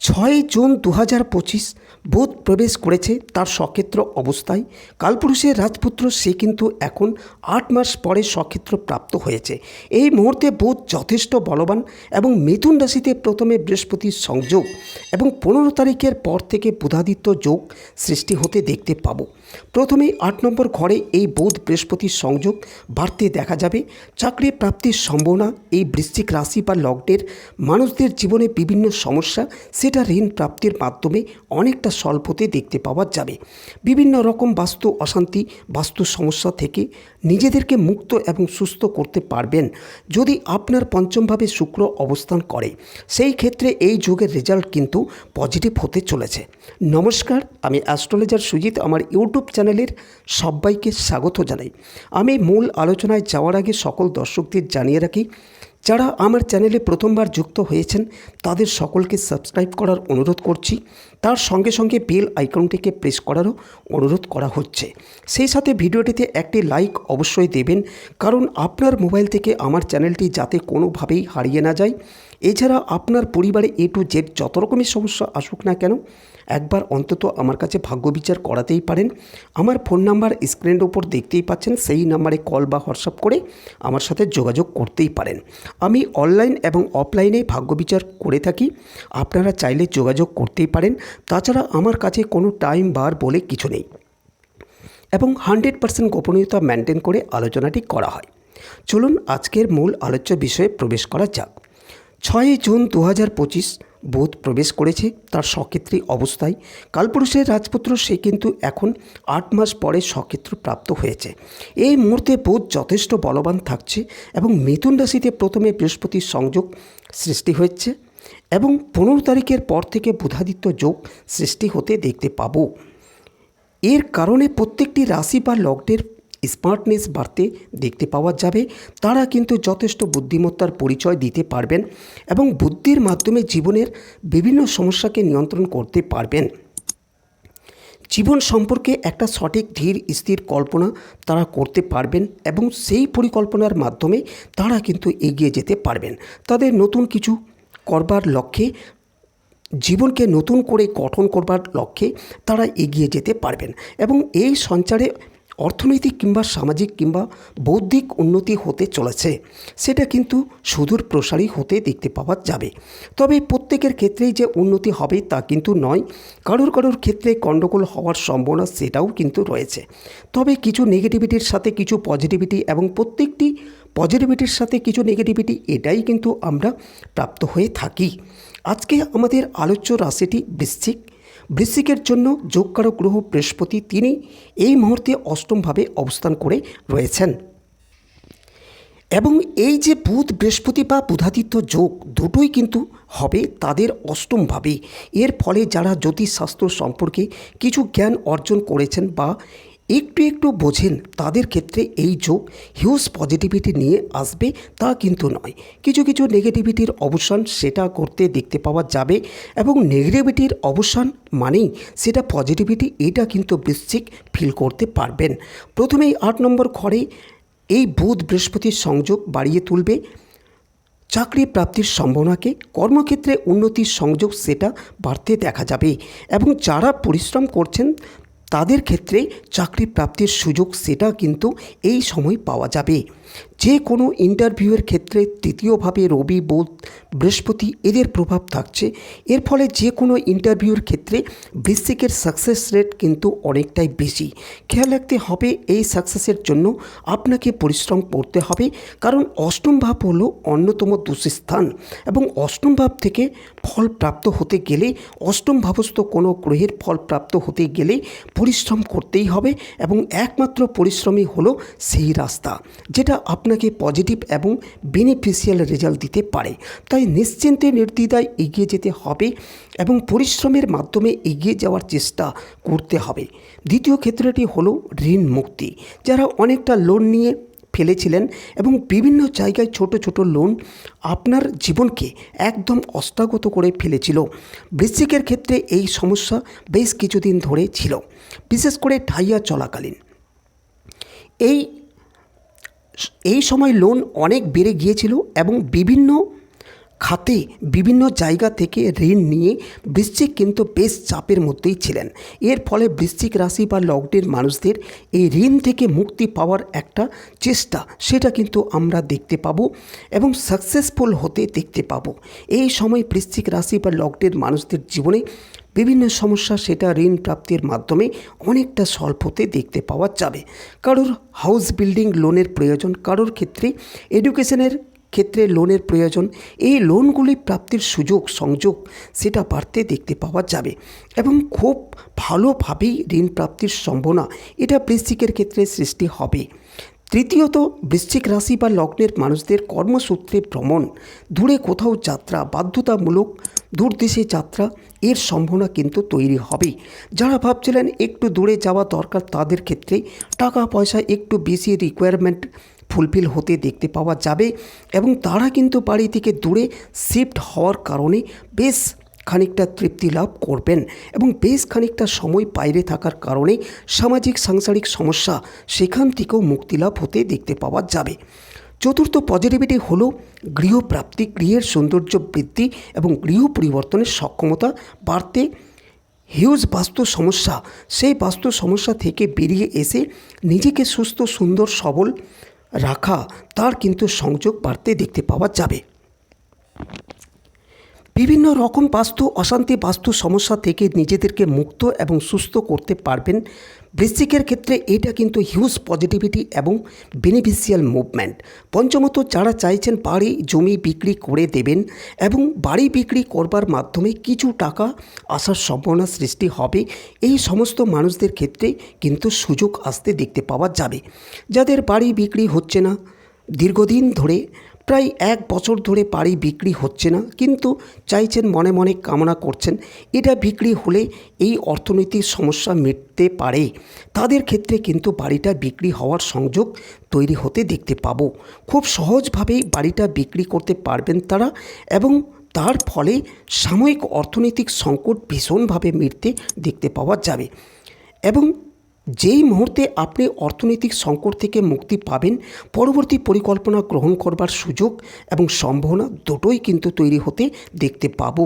6 June 2025 বুধ প্রবেশ করেছে তার সক্ষেত্র অবস্থায়। কালপুরুষের রাজপুত্র সে কিন্তু এখন 8 মাস পরে সক্ষেত্র প্রাপ্ত হয়েছে। এই মুহূর্তে বুধ যথেষ্ট বলবান এবং মিথুন রাশিতে প্রথমে বৃহস্পতির সংযোগ এবং 15 তারিখের পর থেকে বুধাদিত্য যোগ সৃষ্টি হতে দেখতে পাবো। প্রথমেই 8 নম্বর ঘরে এই বুধ বৃহস্পতির সংযোগ বাড়তে দেখা যাবে। চাকরি প্রাপ্তির সম্ভাবনা এই বৃশ্চিক রাশি বা লগ্নের মানুষদের জীবনে বিভিন্ন সমস্যা সেটা ঋণ প্রাপ্তির মাধ্যমে অনেকটা সলভ হতে দেখতে পাওয়া যাবে। বিভিন্ন রকম বাস্তু অশান্তি বাস্তু সমস্যা থেকে নিজেদেরকে মুক্ত এবং সুস্থ করতে পারবেন যদি আপনার পঞ্চমভাবে শুক্র অবস্থান করে। সেই ক্ষেত্রে এই যোগের রেজাল্ট কিন্তু পজিটিভ হতে চলেছে। নমস্কার, আমি অ্যাস্ট্রোলজার সুজিত। আমার ইউটিউব চ্যানেলের সবাইকে স্বাগত জানাই। আমি মূল আলোচনায় যাওয়ার আগে সকল দর্শকদের জানিয়ে রাখি, যারা আমার চ্যানেলে প্রথমবার যুক্ত হয়েছেন তাদের সকলকে সাবস্ক্রাইব করার অনুরোধ করছি। তার সঙ্গে সঙ্গে বেল আইকনটিকে প্রেস করারও অনুরোধ করা হচ্ছে। সেই সাথে ভিডিওটিতে একটি লাইক অবশ্যই দেবেন, কারণ আপনার মোবাইল থেকে আমার চ্যানেলটি যাতে কোনোভাবেই হারিয়ে না যায়। এছাড়া আপনার পরিবারে A to Z যত রকমের সমস্যা আসুক না কেন, একবার অন্তত আমার কাছে ভাগ্য বিচার করাতেই পারেন। আমার ফোন নাম্বার স্ক্রিনের ওপর দেখতেই পাচ্ছেন, সেই নাম্বারে কল বা হোয়াটসঅ্যাপ করে আমার সাথে যোগাযোগ করতেই পারেন। আমি অনলাইন এবং অফলাইনে ভাগ্য বিচার করে থাকি, আপনারা চাইলে যোগাযোগ করতেই পারেন। তাছাড়া আমার কাছে কোনো টাইম বার বলে কিছু নেই এবং 100% গোপনীয়তা মেনটেন করে আলোচনাটি করা হয়। চলুন আজকের মূল আলোচ্য বিষয়ে প্রবেশ করা যাক। 6 জুন 2025 বুধ প্রবেশ করেছে তার সক্ষেত্রী অবস্থায়। কালপুরুষের রাজপুত্র সে কিন্তু এখন 8 মাস পরে সক্ষেত্র প্রাপ্ত হয়েছে। এই মুহূর্তে বুধ যথেষ্ট বলবান থাকছে এবং মিথুন রাশিতে প্রথমে বৃহস্পতির সংযোগ সৃষ্টি হচ্ছে এবং 15 তারিখের পর থেকে বুধাদিত্য যোগ সৃষ্টি হতে দেখতে পাবো। এর কারণে প্রত্যেকটি রাশি বা লগ্নের স্মার্টনেস বাড়তে দেখতে পাওয়া যাবে। তারা কিন্তু যথেষ্ট বুদ্ধিমত্তার পরিচয় দিতে পারবেন এবং বুদ্ধির মাধ্যমে জীবনের বিভিন্ন সমস্যাকে নিয়ন্ত্রণ করতে পারবেন। জীবন সম্পর্কে একটা সঠিক ধীর স্থির কল্পনা তারা করতে পারবেন এবং সেই পরিকল্পনার মাধ্যমে তারা কিন্তু এগিয়ে যেতে পারবেন। তাদের নতুন কিছু করবার লক্ষ্যে, জীবনকে নতুন করে গঠন করবার লক্ষ্যে তারা এগিয়ে যেতে পারবেন এবং এই সঞ্চারে অর্থনৈতিক কিংবা সামাজিক কিংবা বৌদ্ধিক উন্নতি হতে চলেছে। সেটা কিন্তু সুদূর প্রসারী হতে দেখতে পাওয়া যাবে। তবে প্রত্যেকের ক্ষেত্রেই যে উন্নতি হবে তা কিন্তু নয়, কারোর ক্ষেত্রে গণ্ডগোল হওয়ার সম্ভাবনা সেটাও কিন্তু রয়েছে। তবে কিছু নেগেটিভিটির সাথে কিছু পজিটিভিটি এবং প্রত্যেকটি পজিটিভিটির সাথে কিছু নেগেটিভিটি, এটাই কিন্তু আমরা প্রাপ্ত হয়ে থাকি। আজকে আমাদের আলোচ্য রাশিটি বৃশ্চিক। বৃশ্চিকের জন্য যোগকারক গ্রহ বৃহস্পতি তিনি এই মুহূর্তে অষ্টমভাবে অবস্থান করে রয়েছেন এবং এই যে বুধ বৃহস্পতি বা বুধাদিত্য যোগ দুটোই কিন্তু হবে তাদের অষ্টমভাবে। এর ফলে যারা জ্যোতিষশাস্ত্র সম্পর্কে কিছু জ্ঞান অর্জন করেছেন বা একটু বোঝেন তাদের ক্ষেত্রে এই যোগ হিউজ পজিটিভিটি নিয়ে আসবে তা কিন্তু নয়। কিছু নেগেটিভিটির অবসান সেটা করতে দেখতে পাওয়া যাবে এবং নেগেটিভিটির অবসান মানেই সেটা পজিটিভিটি, এটা কিন্তু বৃশ্চিক ফিল করতে পারবেন। প্রথমেই 8 নম্বর ঘরে এই বুধ বৃহস্পতির সংযোগ বাড়িয়ে তুলবে চাকরি প্রাপ্তির সম্ভাবনাকে। কর্মক্ষেত্রে উন্নতির সংযোগ সেটা বাড়তে দেখা যাবে এবং যারা পরিশ্রম করছেন তাদের ক্ষেত্রে চাকরি প্রাপ্তির সুযোগ সেটা কিন্তু এই সময় পাওয়া যাবে। যে কোনো ইন্টারভিউয়ের ক্ষেত্রে তৃতীয়ভাবে রবি বুধ বৃহস্পতি এদের প্রভাব থাকছে। এর ফলে যে কোনো ইন্টারভিউর ক্ষেত্রে বৃশ্চিকের সাকসেস রেট কিন্তু অনেকটাই বেশি। খেয়াল রাখতে হবে এই সাকসেসের জন্য আপনাকে পরিশ্রম করতে হবে, কারণ অষ্টম ভাব হলো অন্যতম দুঃস্থান এবং অষ্টম ভাব থেকে ফল প্রাপ্ত হতে গেলে, অষ্টম ভাবস্থ কোনো গ্রহের ফল প্রাপ্ত হতে গেলে পরিশ্রম করতেই হবে এবং একমাত্র পরিশ্রমই হলো সেই রাস্তা যেটা আপনাকে পজিটিভ এবং বেনিফিশিয়াল রেজাল্ট দিতে পারে। তাই নিশ্চিন্তে নির্দ্বিধায় এগিয়ে যেতে হবে এবং পরিশ্রমের মাধ্যমে এগিয়ে যাওয়ার চেষ্টা করতে হবে। দ্বিতীয় ক্ষেত্রটি হলো ঋণ মুক্তি। যারা অনেকটা লোন নিয়ে ফেলেছিলেন এবং বিভিন্ন জায়গায় ছোট লোন আপনার জীবনকে একদম অষ্টাগত করে ফেলেছিল, বৃশ্চিকের ক্ষেত্রে এই সমস্যা বেশ কিছুদিন ধরে ছিল, বিশেষ করে ঢাইয়া চলাকালীন। এই সময় লোন অনেক বেড়ে গিয়েছিল এবং বিভিন্ন খাতে বিভিন্ন জায়গা থেকে ঋণ নিয়ে বৃশ্চিক কিন্তু বেশ চাপের মধ্যেই ছিলেন। এর ফলে বৃশ্চিক রাশি বা লগ্নের মানুষদের এই ঋণ থেকে মুক্তি পাওয়ার একটা চেষ্টা, সেটা কিন্তু আমরা দেখতে পাবো এবং সাকসেসফুল হতে দেখতে পাবো। এই সময় বৃশ্চিক রাশি বা লগ্নের মানুষদের জীবনে বিভিন্ন সমস্যা সেটা ঋণ প্রাপ্তির মাধ্যমে অনেকটা সলভ হতে দেখতে পাওয়া যাবে। কারোর হাউস বিল্ডিং লোনের প্রয়োজন, কারোর ক্ষেত্রে এডুকেশনের ক্ষেত্রে লোনের প্রয়োজন, এই লোনগুলি প্রাপ্তির সুযোগ সংযোগ সেটা বাড়তে দেখতে পাওয়া যাবে এবং খুব ভালোভাবেই ঋণ প্রাপ্তির সম্ভাবনা এটা বৃশ্চিকের ক্ষেত্রে সৃষ্টি হবে। তৃতীয়ত, বৃশ্চিক রাশি বা লগ্নের মানুষদের কর্মসূত্রে ভ্রমণ, দূরে কোথাও যাত্রা, বাধ্যতামূলক দূরদেশে যাত্রা, এর সম্ভাবনা কিন্তু তৈরি হবে। যারা ভাবছিলেন একটু দূরে যাওয়া দরকার, তাদের ক্ষেত্রে টাকা পয়সা একটু বেশি রিকোয়ারমেন্ট ফুলফিল হতে দেখতে পাওয়া যাবে এবং তারা কিন্তু বাড়ি থেকে দূরে শিফট হওয়ার কারণে বেশ খানিকটা তৃপ্তি লাভ করবেন এবং বেশ খানিকটা সময় বাইরে থাকার কারণে সামাজিক সাংসারিক সমস্যা সেখান থেকেও মুক্তি লাভ হতে দেখতে পাওয়া যাবে। চতুর্থ পজিটিভিটি হলো গৃহপ্রাপ্তি, গৃহের সৌন্দর্য বৃদ্ধি এবং গৃহ পরিবর্তনের সক্ষমতা বাড়তে, হিউজ বাস্তু সমস্যা, সেই বাস্তু সমস্যা থেকে বেরিয়ে এসে নিজেকে সুস্থ সুন্দর সবল রাখা, তার কিন্তু সংযোগ বাড়তে দেখতে পাওয়া যাবে। বিভিন্ন রকম বাস্তু অশান্তি বাস্তু সমস্যা থেকে নিজেদেরকে মুক্ত এবং সুস্থ করতে পারবেন। বৃশ্চিকের ক্ষেত্রে এটা কিন্তু হিউজ পজিটিভিটি এবং বেনিফিশিয়াল মুভমেন্ট। পঞ্চমত, যারা চাইছেন বাড়ি জমি বিক্রি করে দেবেন এবং বাড়ি বিক্রি করবার মাধ্যমে কিছু টাকা আসার সম্ভাবনা সৃষ্টি হবে, এই সমস্ত মানুষদের ক্ষেত্রে কিন্তু সুযোগ আসতে দেখতে পাওয়া যাবে। যাদের বাড়ি বিক্রি হচ্ছে না, দীর্ঘদিন ধরে প্রায় 1 বছর ধরে বাড়ি বিক্রি হচ্ছে না, কিন্তু চাইছেন মনে মনে কামনা করছেন এটা বিক্রি হলে এই অর্থনৈতিক সমস্যা মিটতে পারে, তাদের ক্ষেত্রে কিন্তু বাড়িটা বিক্রি হওয়ার সংযোগ তৈরি হতে দেখতে পাবো। খুব সহজভাবেই বাড়িটা বিক্রি করতে পারবেন তারা এবং তার ফলে সাময়িক অর্থনৈতিক সংকট ভীষণভাবে মিটতে দেখতে পাওয়া যাবে এবং যেই মুহূর্তে আপনি অর্থনৈতিক সংকট থেকে মুক্তি পাবেন, পরবর্তী পরিকল্পনা গ্রহণ করবার সুযোগ এবং সম্ভাবনা দুটোই কিন্তু তৈরি হতে দেখতে পাবো।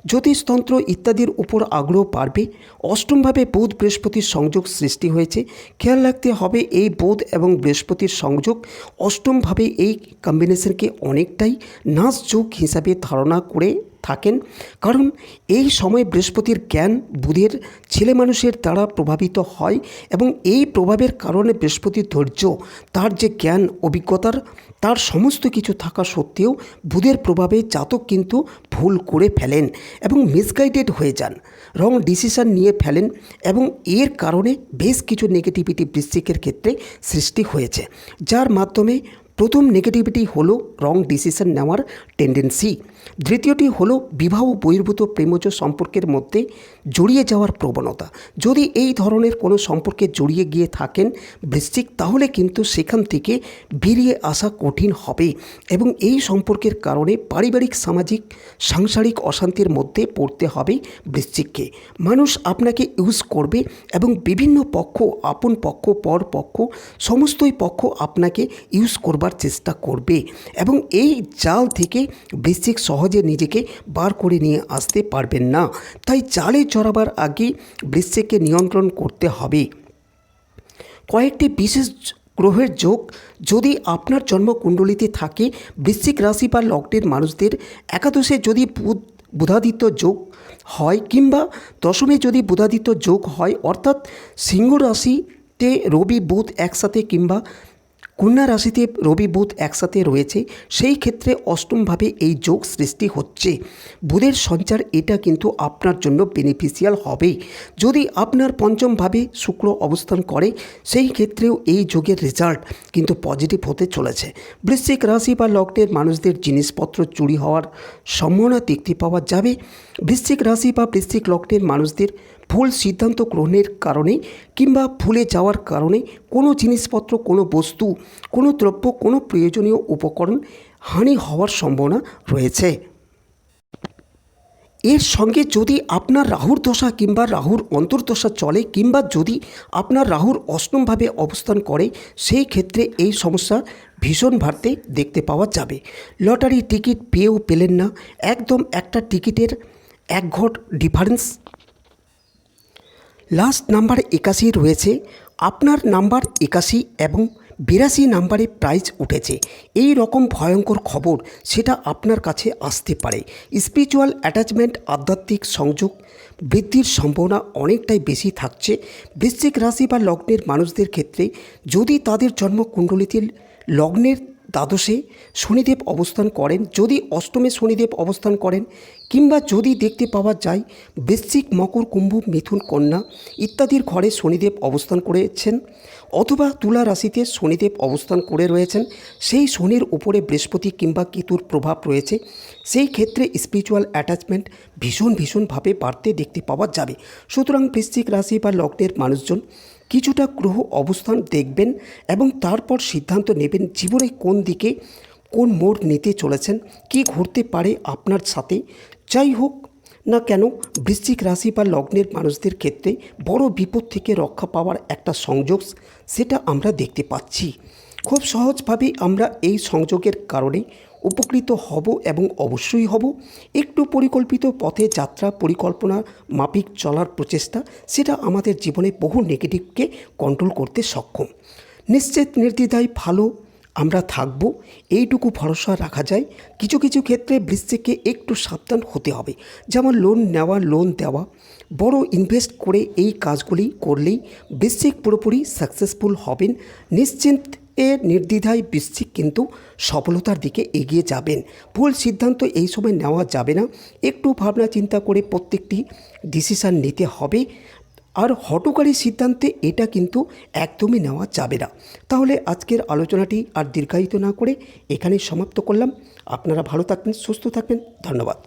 জ্যোতিষতন্ত্র ইত্যাদির উপর আগ্রহ বাড়বে। অষ্টমভাবে বুধ বৃহস্পতির সংযোগ সৃষ্টি হয়েছে। খেয়াল রাখতে হবে এই বুধ এবং বৃহস্পতির সংযোগ অষ্টমভাবে এই কম্বিনেশনকে অনেকটাই নাশ যোগ হিসাবে ধারণা করে থাকেন, কারণ এই সময় বৃহস্পতির জ্ঞান বুধের ছেলে মানুষের দ্বারা প্রভাবিত হয় এবং এই প্রভাবের কারণে বৃহস্পতির ধৈর্য, তার যে জ্ঞান অভিজ্ঞতার, তার সমস্ত কিছু থাকা সত্ত্বেও বুধের প্রভাবে জাতক কিন্তু ভুল করে ফেলেন এবং মিসগাইডেড হয়ে যান, রং ডিসিশন নিয়ে ফেলেন এবং এর কারণে বেশ কিছু নেগেটিভিটি বৃশ্চিকের ক্ষেত্রে সৃষ্টি হয়েছে, যার মাধ্যমে প্রথম নেগেটিভিটি হলো রং ডিসিশন নেওয়ার টেন্ডেন্সি। দ্বিতীয়টি হলো বিবাহ বহির্ভূত প্রেমজ সম্পর্কের মধ্যে জড়িয়ে যাওয়ার প্রবণতা। যদি এই ধরনের কোনো সম্পর্কে জড়িয়ে গিয়ে থাকেন বৃশ্চিক, তাহলে কিন্তু সেখান থেকে বেরিয়ে আসা কঠিন হবে এবং এই সম্পর্কের কারণে পারিবারিক সামাজিক সাংসারিক অশান্তির মধ্যে পড়তে হবে বৃশ্চিককে। মানুষ আপনাকে ইউজ করবে এবং বিভিন্ন পক্ষ, আপন পক্ষ পর পক্ষ সমস্তই পক্ষ আপনাকে ইউজ করবার চেষ্টা করবে এবং এই জাল থেকে বৃশ্চিক সহজে নিজেকে বার করে নিয়ে আসতে পারবেন না। তাই জালে জড়াবার আগে বৃশ্চিককে নিয়ন্ত্রণ করতে হবে। কয়েকটি বিশেষ গ্রহের যোগ যদি আপনার জন্মকুণ্ডলিতে থাকে, বৃশ্চিক রাশি বা লগ্নের মানুষদের একাদশে যদি বুধাদিত্য যোগ হয় কিংবা দশমে যদি বুধাদিত্য যোগ হয়, অর্থাৎ সিংহ রাশিতে রবি বুধ একসাথে কিংবা কন্যা রাশিতে রবি বুধ একসাথে রয়েছে, সেই ক্ষেত্রে অষ্টমভাবে এই যোগ সৃষ্টি হচ্ছে। বুধের সঞ্চার এটা কিন্তু আপনার জন্য বেনিফিশিয়াল হবে। যদি আপনার পঞ্চমভাবে শুক্র অবস্থান করে, সেই ক্ষেত্রেও এই যোগের রেজাল্ট কিন্তু পজিটিভ হতে চলেছে। বৃশ্চিক রাশি বা লগ্নের মানুষদের জিনিসপত্র চুরি হওয়ার সম্ভাবনা দেখতে পাওয়া যাবে। বৃশ্চিক রাশি বা বৃশ্চিক লগ্নের মানুষদের ভুল সিদ্ধান্ত গ্রহণের কারণে কিংবা ভুলে যাওয়ার কারণে কোনো জিনিসপত্র, কোনো বস্তু, কোনো দ্রব্য, কোনো প্রয়োজনীয় উপকরণ হানি হওয়ার সম্ভাবনা রয়েছে। এর সঙ্গে যদি আপনার রাহুর দশা কিংবা রাহুর অন্তর্দশা চলে কিংবা যদি আপনার রাহুর অষ্টমভাবে অবস্থান করে, সেই ক্ষেত্রে এই সমস্যা ভীষণ বাড়তে দেখতে পাওয়া যাবে। লটারি টিকিট পেয়েও পেলেন না, একদম একটা টিকিটের এক ঘট ডিফারেন্স। লাস্ট নাম্বার 81 রয়েছে, আপনার নাম্বার 81 এবং 82 নাম্বারে প্রাইজ উঠেছে। এই রকম ভয়ঙ্কর খবর সেটা আপনার কাছে আসতে পারে। স্পিরিচুয়াল অ্যাটাচমেন্ট, আধ্যাত্মিক সংযোগ বৃদ্ধির সম্ভাবনা অনেকটাই বেশি থাকছে। বৃশ্চিক রাশি বা লগ্নের মানুষদের ক্ষেত্রে যদি তাদের জন্মকুণ্ডলিতে লগ্নের দ্বাদশে শনিদেব অবস্থান করেন, যদি অষ্টমে শনিদেব অবস্থান করেন, কিংবা যদি দেখতে পাওয়া যায় বৃশ্চিক, মকর, কুম্ভ, মিথুন, কন্যা ইত্যাদির ঘরে শনিদেব অবস্থান করেছেন, অথবা তুলা রাশিতে শনিদেব অবস্থান করে রয়েছেন, সেই শনির উপরে বৃহস্পতি কিংবা কেতুর প্রভাব রয়েছে, সেই ক্ষেত্রে স্পিরিচুয়াল অ্যাটাচমেন্ট ভীষণভাবে বাড়তে দেখতে পাওয়া যাবে। সুতরাং বৃশ্চিক রাশি বা লগ্নের মানুষজন কিছুটা গ্রহ অবস্থান দেখবেন এবং তারপর সিদ্ধান্ত নেবেন জীবনে কোন দিকে কোন মোড় নিতে চলেছেন, কি ঘটতে পারে আপনার সাথে। যাই হোক না কেন, বৃশ্চিক রাশি বা লগ্নের মানুষদের ক্ষেত্রে বড় বিপদ থেকে রক্ষা পাওয়ার একটা সংযোগ সেটা আমরা দেখতে পাচ্ছি। খুব সহজভাবেই আমরা এই সংযোগের কারণে উপকৃত হব এবং অবশ্যই হব। একটু পরিকল্পিত পথে যাত্রা, পরিকল্পনা মাফিক চলার প্রচেষ্টা, সেটা আমাদের জীবনে বহু নেগেটিভকে কন্ট্রোল করতে সক্ষম। নিশ্চিত নির্দ্বিধায় ভালো আমরা থাকব, এইটুকু ভরসা রাখা যায়। কিছু কিছু ক্ষেত্রে বৃশ্চিককে একটু সাবধান হতে হবে, যেমন লোন নেওয়া, লোন দেওয়া, বড় ইনভেস্ট করে এই কাজগুলি করলেই বৃশ্চিক পুরোপুরি সাকসেসফুল হবেন। নির্দ্বিধায় বৃশ্চিক কিন্তু সফলতার দিকে এগিয়ে যাবেন। ভুল সিদ্ধান্ত এই সময় নেওয়া যাবে না, একটু ভাবনা চিন্তা করে প্রত্যেকটি ডিসিশান নিতে হবে। আর হঠকারী সিদ্ধান্তে এটা কিন্তু একদমই নেওয়া যাবে না। তাহলে আজকের আলোচনাটি আর দীর্ঘায়িত না করে এখানেই সমাপ্ত করলাম। আপনারা ভালো থাকবেন, সুস্থ থাকবেন, ধন্যবাদ।